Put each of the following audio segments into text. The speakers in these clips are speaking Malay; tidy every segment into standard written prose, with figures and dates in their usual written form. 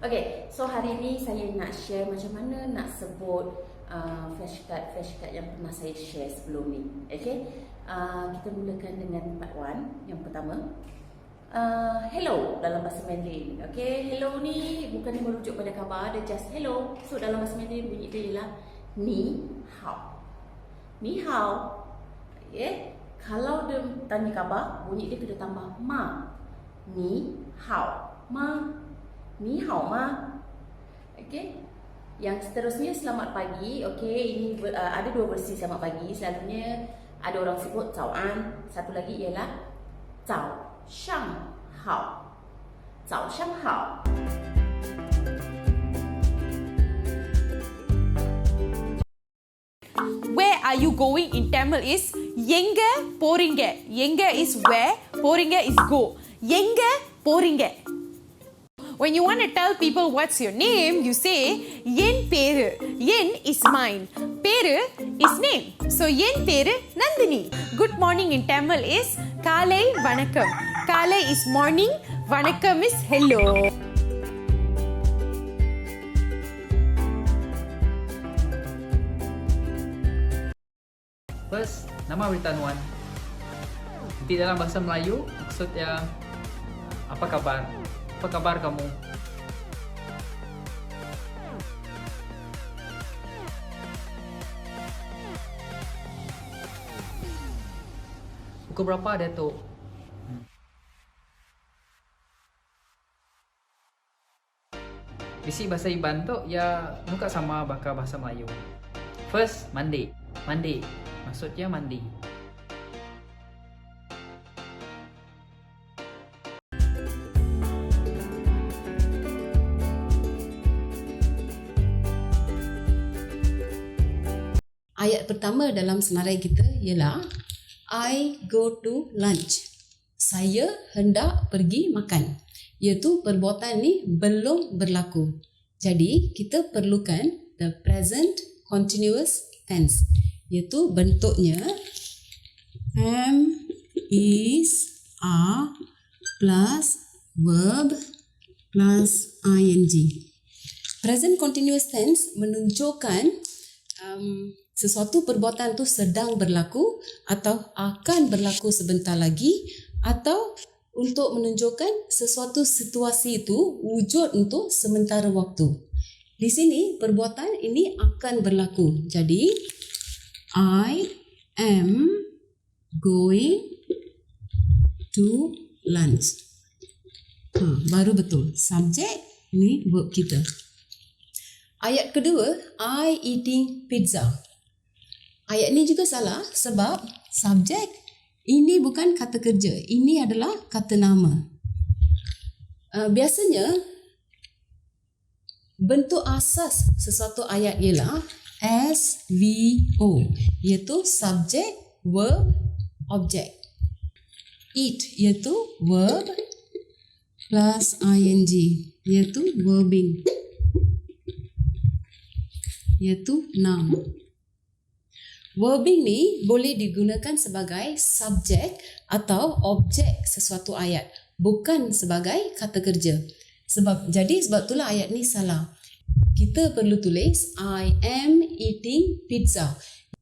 Okay, so hari ini saya nak share macam mana nak sebut flashcard yang pernah saya share sebelum ni. Okay, kita mulakan dengan part 1 yang pertama. Hello dalam bahasa Mandarin. Okay, hello ni bukan merujuk pada khabar, dia just hello. So dalam bahasa Mandarin bunyi dia ialah ni hao. Ni hao. Okay, kalau dia tanya khabar, bunyi dia kena tambah ma. Ni hao ma. Ni hao ma. Okey. Yang seterusnya selamat pagi. Okey, ini ada dua versi selamat pagi. Selalunya ada orang sebut zao-an, satu lagi ialah zao shang hao. Zao shang hao. Where are you going in Tamil is yenga poringa. Yenga is where, poringa is go. Yenga poringa. When you want to tell people what's your name, you say yen peru. Yen is mine. Peru is name. So yen peru Nandini. Good morning in Tamil is kalai vanakkam. Kalai is morning, vanakkam is hello. First, nama Beritanuan. Nanti dalam bahasa Melayu, maksudnya apa kabar? Apa kabar kamu? Pukul berapa, Datuk? Bisi bahasa Iban tu ya muka sama bakal bahasa Melayu. First, mandi. Mandi. Maksudnya mandi. Ayat pertama dalam senarai kita ialah I go to lunch. Saya hendak pergi makan. Iaitu perbuatan ni belum berlaku. Jadi kita perlukan the present continuous tense. Iaitu bentuknya am, is, are plus verb plus ing. Present continuous tense menunjukkan sesuatu perbuatan tu sedang berlaku atau akan berlaku sebentar lagi atau untuk menunjukkan sesuatu situasi itu wujud untuk sementara waktu. Di sini perbuatan ini akan berlaku. Jadi I am going to lunch. Baru betul. Subjek ni verb kita. Ayat kedua, I eating pizza. Ayat ni juga salah sebab subjek ini bukan kata kerja. Ini adalah kata nama. Biasanya bentuk asas sesuatu ayat ialah SVO, iaitu subjek, verb, object. Eat iaitu verb plus ing, iaitu verbing, iaitu noun. Verbing ni boleh digunakan sebagai subjek atau objek sesuatu ayat, bukan sebagai kata kerja. Sebab itulah ayat ni salah. Kita perlu tulis I am eating pizza,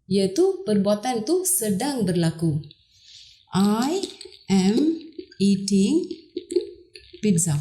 iaitu perbuatan tu sedang berlaku. I am eating pizza.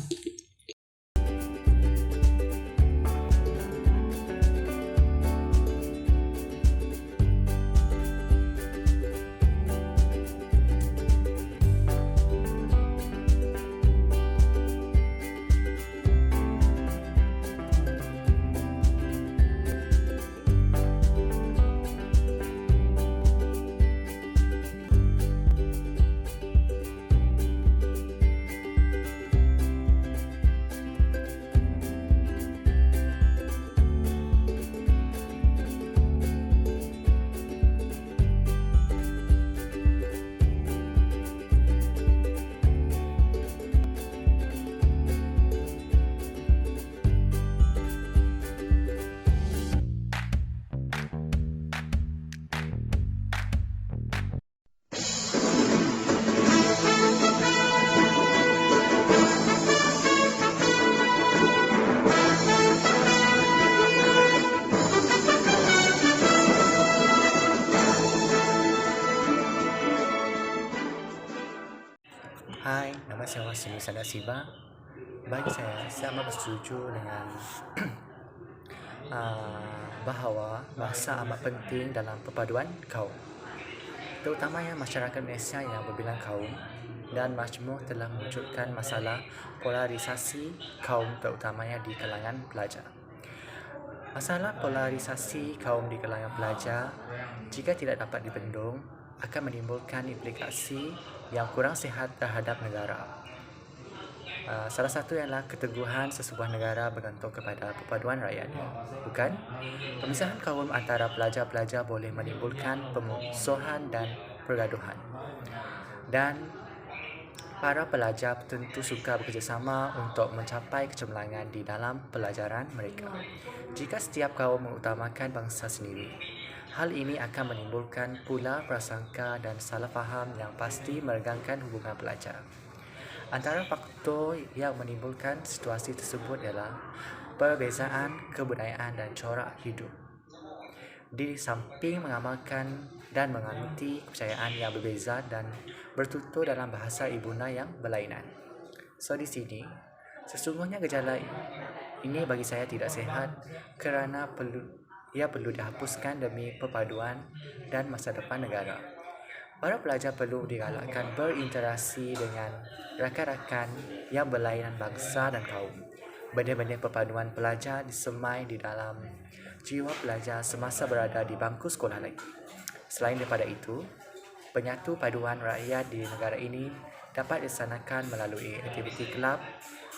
Hai, nama saya Wasimi Sadasiba. Bagi saya amat bersetuju dengan bahawa bahasa amat penting dalam perpaduan kaum, terutamanya masyarakat Malaysia yang berbilang kaum, dan majmuk telah mewujudkan masalah polarisasi kaum terutamanya di kalangan pelajar. Masalah polarisasi kaum di kalangan pelajar jika tidak dapat dibendung akan menimbulkan implikasi yang kurang sihat terhadap negara. Salah satu ialah keteguhan sesebuah negara bergantung kepada perpaduan rakyatnya. Bukan? Pemisahan kaum antara pelajar-pelajar boleh menimbulkan permusuhan dan pergaduhan. Dan para pelajar tentu suka bekerjasama untuk mencapai kecemerlangan di dalam pelajaran mereka. Jika setiap kaum mengutamakan bangsa sendiri, hal ini akan menimbulkan pula prasangka dan salah faham yang pasti meregangkan hubungan pelajar. Antara faktor yang menimbulkan situasi tersebut ialah perbezaan kebudayaan dan corak hidup. Di samping mengamalkan dan menganuti kepercayaan yang berbeza dan bertutur dalam bahasa ibunda yang berlainan. So di sini, sesungguhnya gejala ini bagi saya tidak sihat kerana ia perlu dihapuskan demi perpaduan dan masa depan negara. Para pelajar perlu digalakkan berinteraksi dengan rakan-rakan yang berlainan bangsa dan kaum. Benih-benih perpaduan pelajar disemai di dalam jiwa pelajar semasa berada di bangku sekolah lagi. Selain daripada itu, penyatu paduan rakyat di negara ini dapat dilaksanakan melalui aktiviti kelab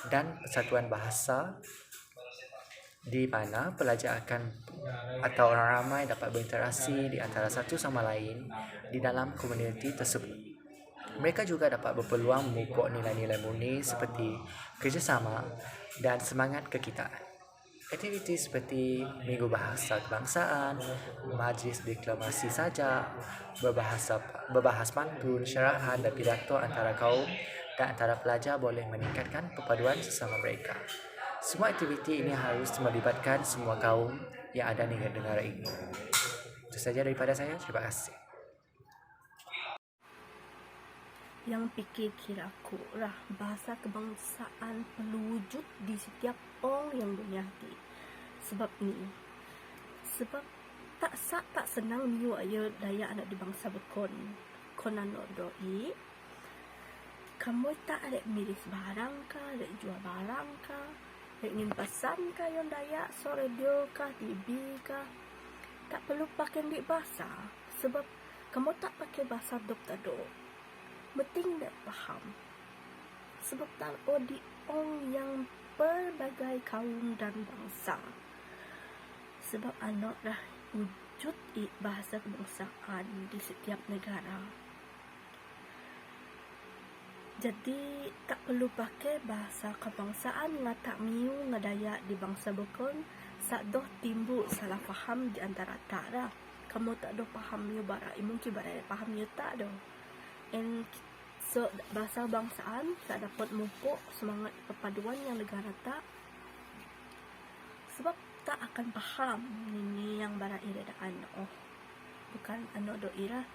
dan persatuan bahasa, di mana pelajar atau orang ramai dapat berinteraksi di antara satu sama lain di dalam komuniti tersebut. Mereka juga dapat berpeluang memupuk nilai-nilai murni seperti kerjasama dan semangat kekitaan. Aktiviti seperti Minggu Bahasa Kebangsaan, Majlis Deklamasi Sajak, berbahas pantun, syarahan dan pidato antara kaum dan antara pelajar boleh meningkatkan perpaduan sesama mereka. Semua aktiviti ini harus melibatkan semua kaum yang ada di negara ini. Itu saja daripada saya. Terima kasih. yang fikir kiraku lah bahasa kebangsaan perlu wujud di setiap orang yang berniati. Sebab ni, sebab tak senang miu ayo daya anak di bangsa berkon. Kon anak doi, kamu tak ada miris barang kah, ada jual barang kah, ada ingin pesan kah yang daya, so radio kah, TV kah, tak perlu pakai duit bahasa. Sebab kamu tak pakai bahasa dok. Penting tak faham. Sebab tak di orang yang berbagai kaum dan bangsa. Sebab anak dah wujud bahasa kebangsaan di setiap negara. Jadi tak perlu pakai bahasa kebangsaan lah tak miu ngadaya di bangsa berkon. Sak doh timbul salah faham di antara tak dah. Kamu tak doh faham miu bara, mungkin bara faham miu tak doh. And so bahasa bangsaan tak dapat mupuk semangat perpaduan yang negara tak. Sebab tak akan faham ini yang bara iradaan. Bukan anak do ira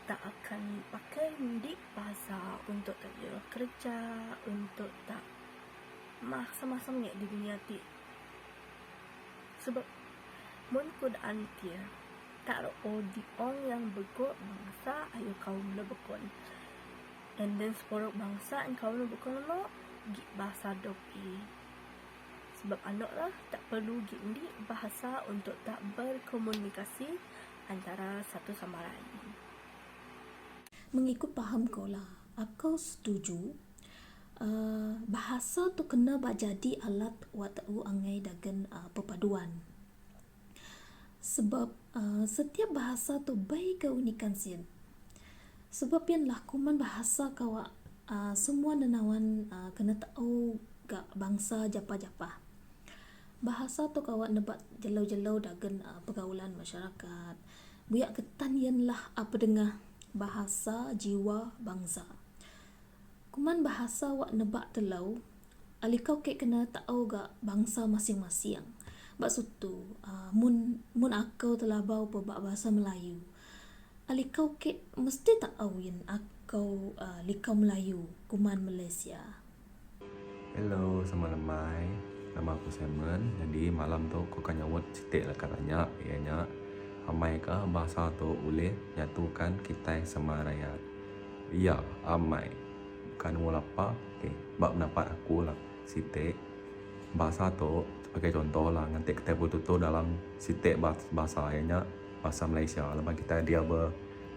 tak akan pakai di bahasa untuk tak kerja, untuk tak masa-masa di dunia ti. Sebab mun kudaan tia tak di orang yang berkot bangsa ayo kaum le berkon. And then seporok bangsa and kaum le berkon lo bahasa dopi. Sebab anak lah tak perlu gindi bahasa untuk tak berkomunikasi antara satu sama lain. Mengikut faham kau lah, aku setuju bahasa tu kena jadi alat watau angai dagen perpaduan. Sebab setiap bahasa tu baik keunikan sian. Sebab yang lakuman bahasa kawa semua nenawan kena tahu gak bangsa japa-japa. Bahasa tu kawa nebat jelau-jelau dagen pergaulan masyarakat. Buyak ketan yan lah apa dengar bahasa jiwa bangsa. Kuman bahasa wak nebak telau, alikau kek kena tahu gak bangsa masing-masing. Bak sutu, mun akau telabau pebak bahasa Melayu, alikau kek mesti tahu yin akau likau Melayu, kuman Malaysia. Hello, sama lemai. Nama aku Simon. Jadi malam tu aku akan nyawut cetek lah katanya. Ianya, amai kah bahasa tu boleh nyatukan kita sama rakyat. Ya, amai. Bukan mulapa. Okay. Bab pendapat aku lah. Cetek. Bahasa tu, sebagai contoh lah. Nanti kita betul-betul dalam cetek bahasa. Ianya, bahasa Malaysia. Lepas kita dia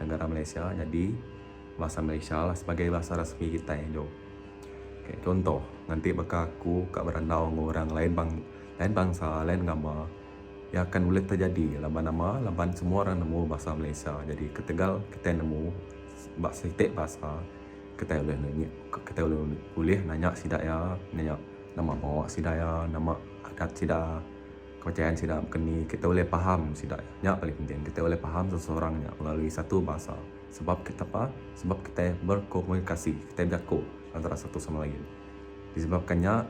negara Malaysia. Jadi, bahasa Malaysia lah sebagai bahasa rasmi kita yang jauh. Okay, contoh, nanti bakal aku kat berandau dengan orang lain bangsa, lain agama, ya akan boleh terjadi laban semua orang nemu bahasa Malaysia. Jadi ketegal kita nemu bahasa titik bahasa, kita boleh nanya sidak ya, nanya nama bawa sidak ya, nama adat sidak, kepercayaan sidak kini kita boleh faham sidak ya. Paling penting kita boleh faham seseorangnya melalui satu bahasa. Sebab kita apa? Sebab kita berkomunikasi, kita berjaku antara satu sama lain. Disebabkannya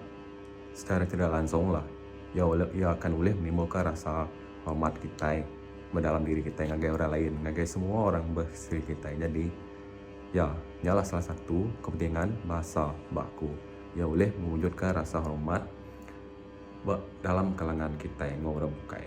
secara tidak langsung lah, ia akan boleh menimbulkan rasa hormat kita dalam diri kita, ngagai orang lain, ngagai semua orang bersiri kita. Jadi ya, ialah salah satu kepentingan bahasa baku. Ia boleh mewujudkan rasa hormat dalam kalangan kita yang orang bukai.